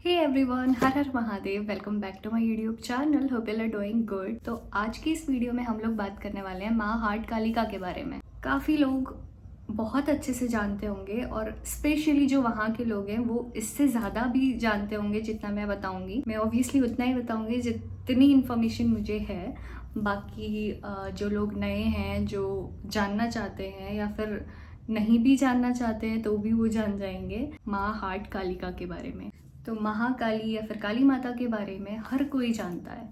Hey everyone, Har Har Mahadev. Welcome back to my YouTube channel. Hope you are doing good. तो आज की इस video में हम लोग बात करने वाले हैं माँ हाट कालिका के बारे में। काफ़ी लोग बहुत अच्छे से जानते होंगे और स्पेशली जो वहाँ के लोग हैं वो इससे ज़्यादा भी जानते होंगे जितना मैं बताऊँगी। मैं ऑब्वियसली उतना ही बताऊँगी जितनी इन्फॉर्मेशन मुझे है। बाकी जो लोग नए हैं, जो जानना चाहते हैं या फिर नहीं भी जानना चाहते हैं तो भी वो जान जाएंगे माँ हाट कालिका के बारे में। तो महाकाली या फिर काली माता के बारे में हर कोई जानता है।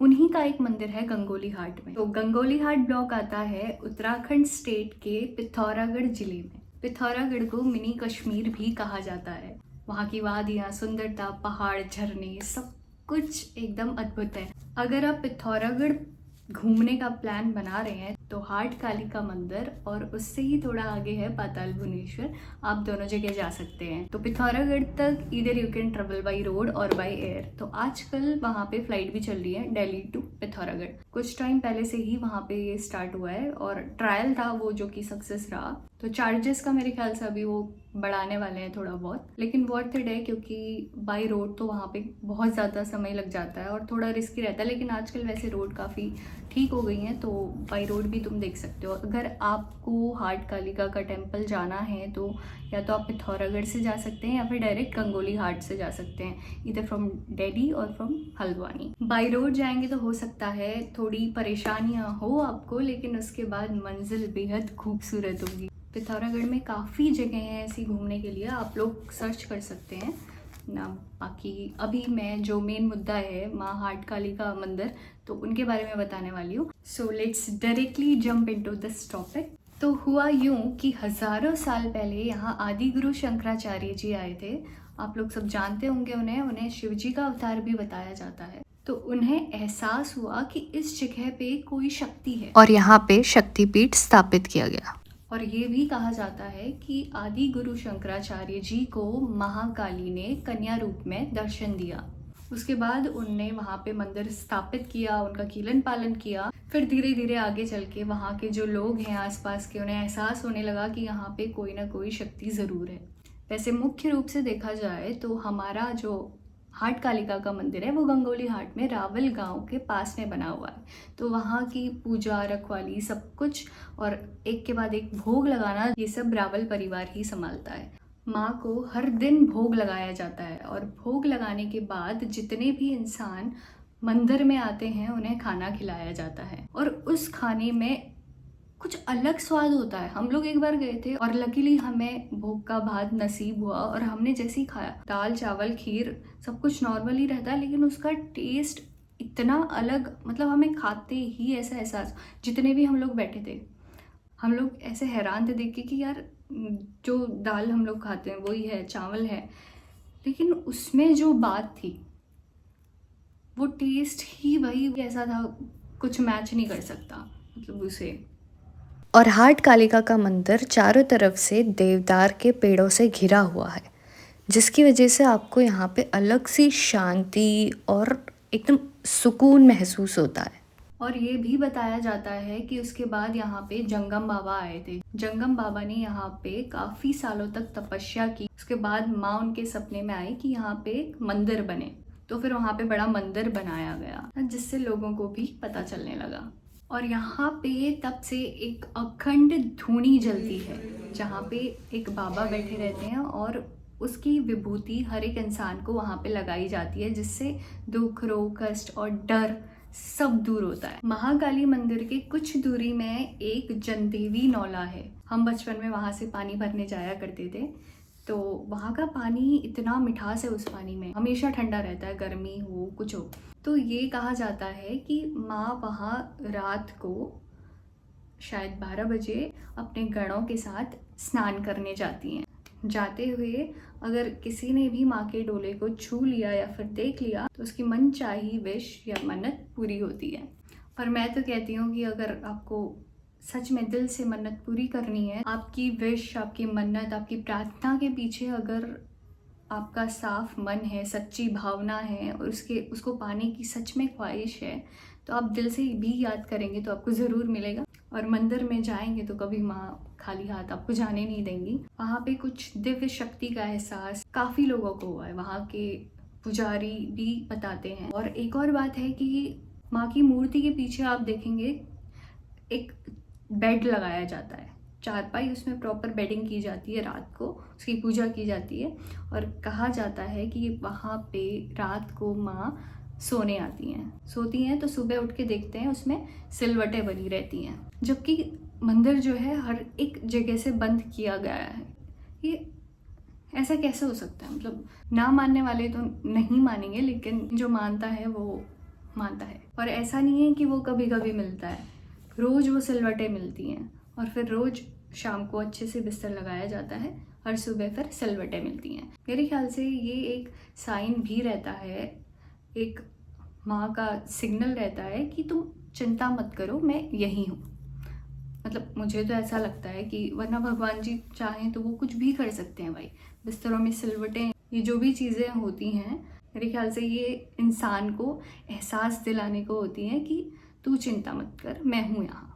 उन्हीं का एक मंदिर है गंगोली हाट में। तो गंगोली हाट ब्लॉक आता है उत्तराखंड स्टेट के पिथौरागढ़ जिले में। पिथौरागढ़ को मिनी कश्मीर भी कहा जाता है। वहाँ की वादियाँ, सुंदरता, पहाड़, झरने, सब कुछ एकदम अद्भुत है। अगर आप पिथौरागढ़ घूमने का प्लान बना रहे हैं तो हाट कालिका मंदिर और उससे ही थोड़ा आगे है पाताल भुवनेश्वर, आप दोनों जगह जा सकते हैं। तो पिथौरागढ़ तक इधर you can travel by road और बाई एयर। तो आजकल वहाँ पे फ्लाइट भी चल रही है दिल्ली टू पिथौरागढ़। कुछ टाइम पहले से ही वहाँ पे ये स्टार्ट हुआ है और ट्रायल था वो जो कि सक्सेस रहा। तो चार्जेस का मेरे ख्याल से अभी वो बढ़ाने वाले हैं थोड़ा बहुत, लेकिन वर्थ इट है क्योंकि बाई रोड तो वहाँ पे बहुत ज़्यादा समय लग जाता है और थोड़ा रिस्की रहता है। लेकिन आजकल वैसे रोड काफ़ी ठीक हो गई हैं तो बाई रोड भी तुम देख सकते हो। अगर आपको हाट कालिका का टेम्पल जाना है तो या तो आप पिथौरागढ़ से जा सकते हैं या फिर डायरेक्ट गंगोली हाट से जा सकते हैं, इधर फ्रॉम दिल्ली और फ्रॉम हल्द्वानी। बाई रोड जाएंगे तो हो सकता है थोड़ी परेशानियाँ हो आपको, लेकिन उसके बाद मंजिल बेहद खूबसूरत होगी। पिथौरागढ़ में काफ़ी जगह हैं ऐसी घूमने के लिए, आप लोग सर्च कर सकते हैं ना। बाकी अभी मैं जो मेन मुद्दा है माँ हाट कालिका मंदिर, तो उनके बारे में बताने वाली हूँ। So let's directly jump into this topic. तो हुआ यूं कि हजारों साल पहले यहाँ आदि गुरु शंकराचार्य जी आए थे। आप लोग सब जानते होंगे उन्हें शिव जी का अवतार भी बताया जाता है। तो उन्हें एहसास हुआ कि इस जगह पे कोई शक्ति है और यहाँ पे शक्तिपीठ स्थापित किया गया। और ये भी कहा जाता है कि आदि गुरु शंकराचार्य जी को महाकाली ने कन्या रूप में दर्शन दिया। उसके बाद उनने वहाँ पे मंदिर स्थापित किया, उनका कीलन पालन किया। फिर धीरे धीरे आगे चल के वहाँ के जो लोग हैं आसपास के, उन्हें एहसास होने लगा कि यहाँ पे कोई ना कोई शक्ति ज़रूर है। वैसे मुख्य रूप से देखा जाए तो हमारा जो हाट कालिका का मंदिर है वो गंगोली हाट में रावल गांव के पास में बना हुआ है। तो वहाँ की पूजा, रखवाली, सब कुछ और एक के बाद एक भोग लगाना, ये सब रावल परिवार ही संभालता है। माँ को हर दिन भोग लगाया जाता है और भोग लगाने के बाद जितने भी इंसान मंदिर में आते हैं उन्हें खाना खिलाया जाता है और उस खाने में कुछ अलग स्वाद होता है। हम लोग एक बार गए थे और लकीली हमें भोग का भात नसीब हुआ और हमने जैसे ही खाया, दाल चावल खीर सब कुछ नॉर्मल ही रहता है, लेकिन उसका टेस्ट इतना अलग, मतलब हमें खाते ही ऐसा एहसास, जितने भी हम लोग बैठे थे हम लोग ऐसे हैरान थे देख के कि यार जो दाल हम लोग खाते हैं वही है, चावल है, लेकिन उसमें जो बात थी वो टेस्ट ही वही ऐसा था, कुछ मैच नहीं कर सकता मतलब उसे। और हाट कालिका का मंदिर चारों तरफ से देवदार के पेड़ों से घिरा हुआ है, जिसकी वजह से आपको यहाँ पे अलग सी शांति और एकदम सुकून महसूस होता है। और ये भी बताया जाता है कि उसके बाद यहाँ पे जंगम बाबा आए थे। जंगम बाबा ने यहाँ पे काफ़ी सालों तक तपस्या की। उसके बाद माँ उनके सपने में आई कि यहाँ पे मंदिर बने, तो फिर वहाँ पे बड़ा मंदिर बनाया गया जिससे लोगों को भी पता चलने लगा। और यहाँ पे तब से एक अखंड धूनी जलती है जहाँ पे एक बाबा बैठे रहते हैं और उसकी विभूति हर एक इंसान को वहाँ पे लगाई जाती है, जिससे दुख, रोग, कष्ट और डर सब दूर होता है। महाकाली मंदिर के कुछ दूरी में एक जनदेवी नौला है। हम बचपन में वहाँ से पानी भरने जाया करते थे। तो वहाँ का पानी इतना मिठास है, उस पानी में हमेशा ठंडा रहता है, गर्मी हो कुछ हो। तो ये कहा जाता है कि माँ वहाँ रात को शायद 12 बजे अपने गणों के साथ स्नान करने जाती हैं। जाते हुए अगर किसी ने भी माँ के डोले को छू लिया या फिर देख लिया तो उसकी मनचाही विश या मन्नत पूरी होती है। पर मैं तो कहती हूँ कि अगर आपको सच में दिल से मन्नत पूरी करनी है, आपकी विश, आपकी मन्नत, आपकी प्रार्थना के पीछे अगर आपका साफ मन है, सच्ची भावना है और उसको पाने की सच में ख्वाहिश है, तो आप दिल से भी याद करेंगे तो आपको ज़रूर मिलेगा। और मंदिर में जाएंगे तो कभी माँ खाली हाथ आपको जाने नहीं देंगी। वहाँ पे कुछ दिव्य शक्ति का एहसास काफ़ी लोगों को हुआ है, वहाँ के पुजारी भी बताते हैं। और एक और बात है कि माँ की मूर्ति के पीछे आप देखेंगे एक बेड लगाया जाता है, चारपाई, उसमें प्रॉपर बेडिंग की जाती है, रात को उसकी पूजा की जाती है। और कहा जाता है कि वहाँ पे रात को माँ सोने आती हैं, सोती हैं तो सुबह उठ के देखते हैं उसमें सिलवटें बनी रहती हैं, जबकि मंदिर जो है हर एक जगह से बंद किया गया है। ये ऐसा कैसे हो सकता है? मतलब ना मानने वाले तो नहीं मानेंगे, लेकिन जो मानता है वो मानता है। और ऐसा नहीं है कि वो कभी कभी मिलता है, रोज़ वो सिलवटें मिलती हैं और फिर रोज़ शाम को अच्छे से बिस्तर लगाया जाता है और सुबह फिर सिलवटें मिलती हैं। मेरे ख्याल से ये एक साइन भी रहता है, एक माँ का सिग्नल रहता है कि तुम चिंता मत करो, मैं यही हूँ। मतलब मुझे तो ऐसा लगता है कि वरना भगवान जी चाहें तो वो कुछ भी कर सकते हैं भाई। बिस्तरों में सिलवटें, ये जो भी चीज़ें होती हैं, मेरे ख्याल से ये इंसान को एहसास दिलाने को होती हैं कि तू चिंता मत कर, मैं हूँ यहाँ।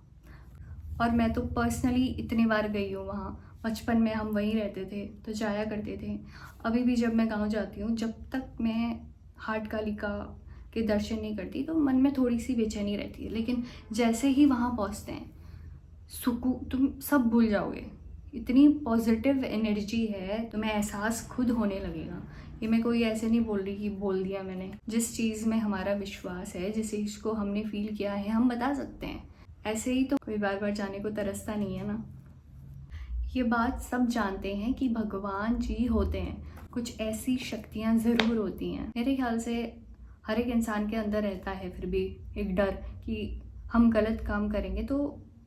और मैं तो पर्सनली इतनी बार गई हूँ वहाँ, बचपन में हम वहीं रहते थे तो जाया करते थे। अभी भी जब मैं गाँव जाती हूँ, जब तक मैं हाट कालिका के दर्शन नहीं करती तो मन में थोड़ी सी बेचैनी रहती है, लेकिन जैसे ही वहाँ पहुँचते हैं सुकून, तुम सब भूल जाओगे। इतनी पॉजिटिव एनर्जी है, तुम्हें एहसास खुद होने लगेगा। ये मैं कोई ऐसे नहीं बोल रही कि बोल दिया मैंने। जिस चीज़ में हमारा विश्वास है, जिस चीज़ को हमने फील किया है, हम बता सकते हैं। ऐसे ही तो कोई बार बार जाने को तरसता नहीं है ना। ये बात सब जानते हैं कि भगवान जी होते हैं, कुछ ऐसी शक्तियाँ ज़रूर होती हैं। मेरे ख्याल से हर एक इंसान के अंदर रहता है फिर भी एक डर कि हम गलत काम करेंगे तो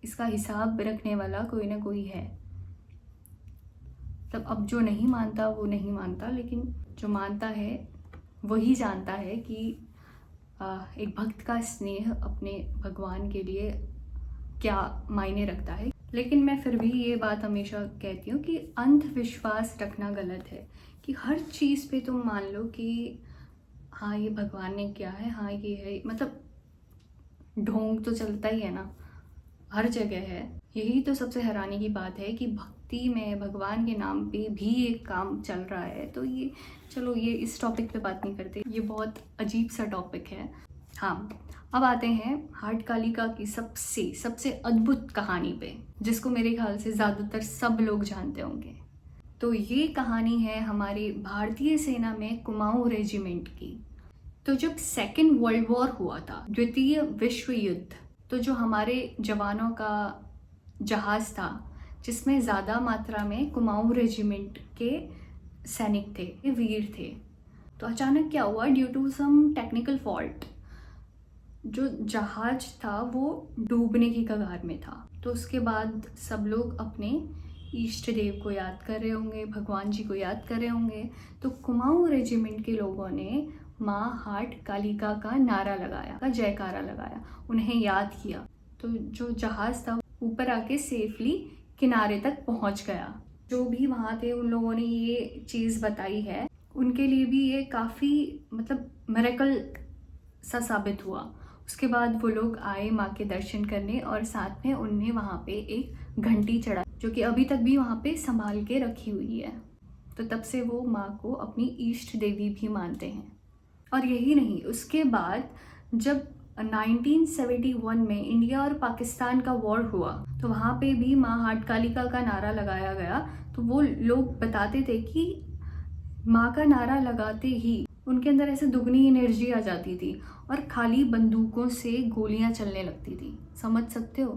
इसका हिसाब रखने वाला कोई ना कोई है। तब अब जो नहीं मानता वो नहीं मानता, लेकिन जो मानता है वही जानता है कि एक भक्त का स्नेह अपने भगवान के लिए क्या मायने रखता है। लेकिन मैं फिर भी ये बात हमेशा कहती हूँ कि अंधविश्वास रखना गलत है, कि हर चीज़ पे तुम मान लो कि हाँ ये भगवान ने किया है, हाँ ये है। मतलब ढोंग तो चलता ही है ना, हर जगह है। यही तो सबसे हैरानी की बात है कि भक्ति में भगवान के नाम पे भी एक काम चल रहा है। तो ये चलो, ये इस टॉपिक पे बात नहीं करते, ये बहुत अजीब सा टॉपिक है। हाँ, अब आते हैं हाट कालिका की सबसे अद्भुत कहानी पे, जिसको मेरे ख्याल से ज़्यादातर सब लोग जानते होंगे। तो ये कहानी है हमारी भारतीय सेना में कुमाऊं रेजिमेंट की। तो जब सेकेंड वर्ल्ड वॉर हुआ था, द्वितीय विश्व युद्ध, तो जो हमारे जवानों का जहाज़ था जिसमें ज़्यादा मात्रा में कुमाऊं रेजिमेंट के सैनिक थे, वीर थे, तो अचानक क्या हुआ, due to some technical fault जो जहाज था वो डूबने की कगार में था। तो उसके बाद सब लोग अपने इष्ट देव को याद कर रहे होंगे, भगवान जी को याद कर रहे होंगे। तो कुमाऊं रेजिमेंट के लोगों ने माँ हाट कालिका का नारा लगाया, का जयकारा लगाया, उन्हें याद किया। तो जो जहाज था ऊपर आके सेफली किनारे तक पहुंच गया। जो भी वहाँ थे उन लोगों ने ये चीज़ बताई है, उनके लिए भी ये काफ़ी मतलब मिरेकल सा साबित हुआ। उसके बाद वो लोग आए माँ के दर्शन करने और साथ में उनने वहाँ पे एक घंटी चढ़ा, जो कि अभी तक भी वहाँ पे संभाल के रखी हुई है। तो तब से वो माँ को अपनी इष्ट देवी भी मानते हैं। और यही नहीं, उसके बाद जब 1971 में इंडिया और पाकिस्तान का वॉर हुआ तो वहाँ पे भी माँ हाट कालिका का नारा लगाया गया। तो वो लोग बताते थे कि माँ का नारा लगाते ही उनके अंदर ऐसे दुगनी एनर्जी आ जाती थी और खाली बंदूकों से गोलियां चलने लगती थी। समझ सकते हो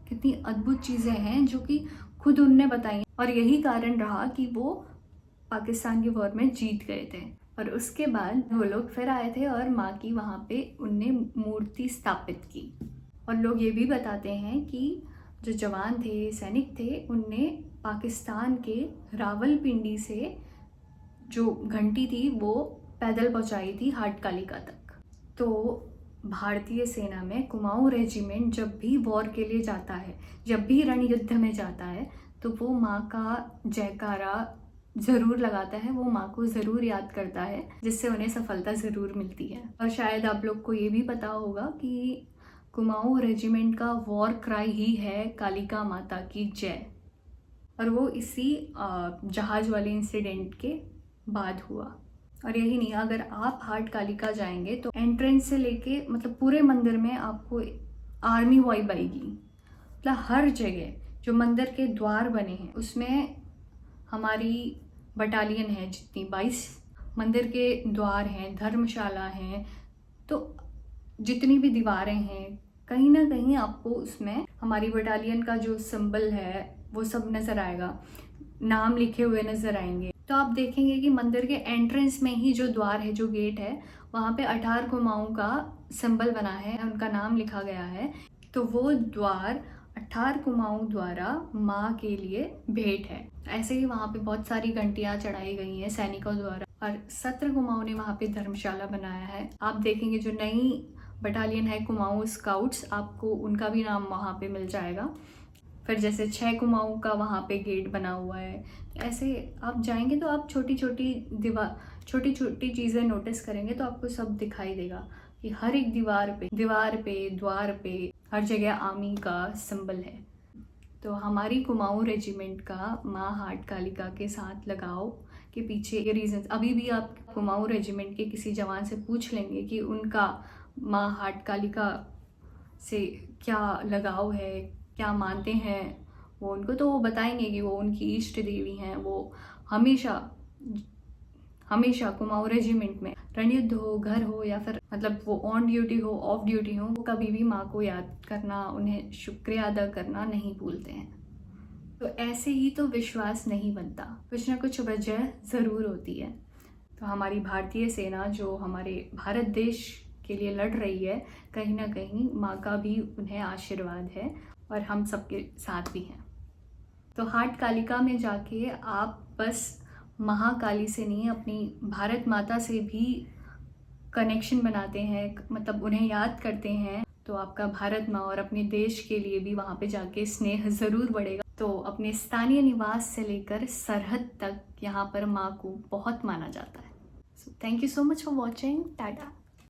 कितनी अद्भुत चीज़ें हैं जो कि खुद उनने बताई। और यही कारण रहा कि वो पाकिस्तान के वॉर में जीत गए थे। और उसके बाद वो लोग फिर आए थे और माँ की वहाँ पे उनने मूर्ति स्थापित की। और लोग ये भी बताते हैं कि जो जवान थे, सैनिक थे, उनने पाकिस्तान के रावलपिंडी से जो घंटी थी वो पैदल पहुंचाई थी हाट कालिका तक। तो भारतीय सेना में कुमाऊं रेजिमेंट जब भी वॉर के लिए जाता है, जब भी रण युद्ध में जाता है, तो वो माँ का जयकारा ज़रूर लगाता है, वो माँ को ज़रूर याद करता है, जिससे उन्हें सफलता ज़रूर मिलती है। और शायद आप लोग को ये भी पता होगा कि कुमाऊं रेजिमेंट का वॉर क्राई ही है कालिका माता की जय, और वो इसी जहाज वाले इंसिडेंट के बाद हुआ। और यही नहीं, अगर आप हाट कालिका जाएंगे तो एंट्रेंस से लेके मतलब पूरे मंदिर में आपको आर्मी वाइब आएगी। मतलब हर जगह जो मंदिर के द्वार बने हैं उसमें हमारी बटालियन है, जितनी 22 मंदिर के द्वार हैं, धर्मशाला हैं, तो जितनी भी दीवारें हैं कहीं ना कहीं आपको उसमें हमारी बटालियन का जो सिंबल है वो सब नज़र आएगा, नाम लिखे हुए नज़र आएंगे। तो आप देखेंगे कि मंदिर के एंट्रेंस में ही जो द्वार है, जो गेट है, वहाँ पे 18 कुमाऊं का सिंबल बना है, उनका नाम लिखा गया है। तो वो द्वार 18 कुमाऊं द्वारा माँ के लिए भेंट है। ऐसे ही वहाँ पे बहुत सारी घंटियाँ चढ़ाई गई हैं सैनिकों द्वारा, और 17 कुमाऊं ने वहाँ पे धर्मशाला बनाया है। आप देखेंगे जो नई बटालियन है कुमाऊं स्काउट्स, आपको उनका भी नाम वहाँ पे मिल जाएगा। फिर जैसे 6 कुमाऊं का वहाँ पे गेट बना हुआ है। ऐसे आप जाएंगे तो आप छोटी छोटी चीज़ें नोटिस करेंगे तो आपको सब दिखाई देगा कि हर एक दीवार पे द्वार पे हर जगह आर्मी का सिंबल है। तो हमारी कुमाऊं रेजिमेंट का माँ हाट कालिका के साथ लगाव के पीछे ये रीजन, अभी भी आप कुमाऊं रेजिमेंट के किसी जवान से पूछ लेंगे कि उनका माँ हाट कालिका से क्या लगाव है, क्या मानते हैं वो उनको, तो वो बताएंगे कि वो उनकी इष्ट देवी हैं। वो हमेशा कुमाऊं रेजिमेंट में रणयुद्ध हो, घर हो, या फिर मतलब वो ऑन ड्यूटी हो, ऑफ ड्यूटी हो, वो कभी भी माँ को याद करना, उन्हें शुक्रिया अदा करना नहीं भूलते हैं। तो ऐसे ही तो विश्वास नहीं बनता, कुछ ना कुछ वजह ज़रूर होती है। तो हमारी भारतीय सेना जो हमारे भारत देश के लिए लड़ रही है, कहीं ना कहीं माँ का भी उन्हें आशीर्वाद है और हम सबके साथ भी हैं। तो हाट कालिका में जाके आप बस महाकाली से नहीं, अपनी भारत माता से भी कनेक्शन बनाते हैं, मतलब उन्हें याद करते हैं, तो आपका भारत माँ और अपने देश के लिए भी वहाँ पे जाके स्नेह ज़रूर बढ़ेगा। तो अपने स्थानीय निवास से लेकर सरहद तक यहाँ पर माँ को बहुत माना जाता है। So thank you so much for watching. Tata.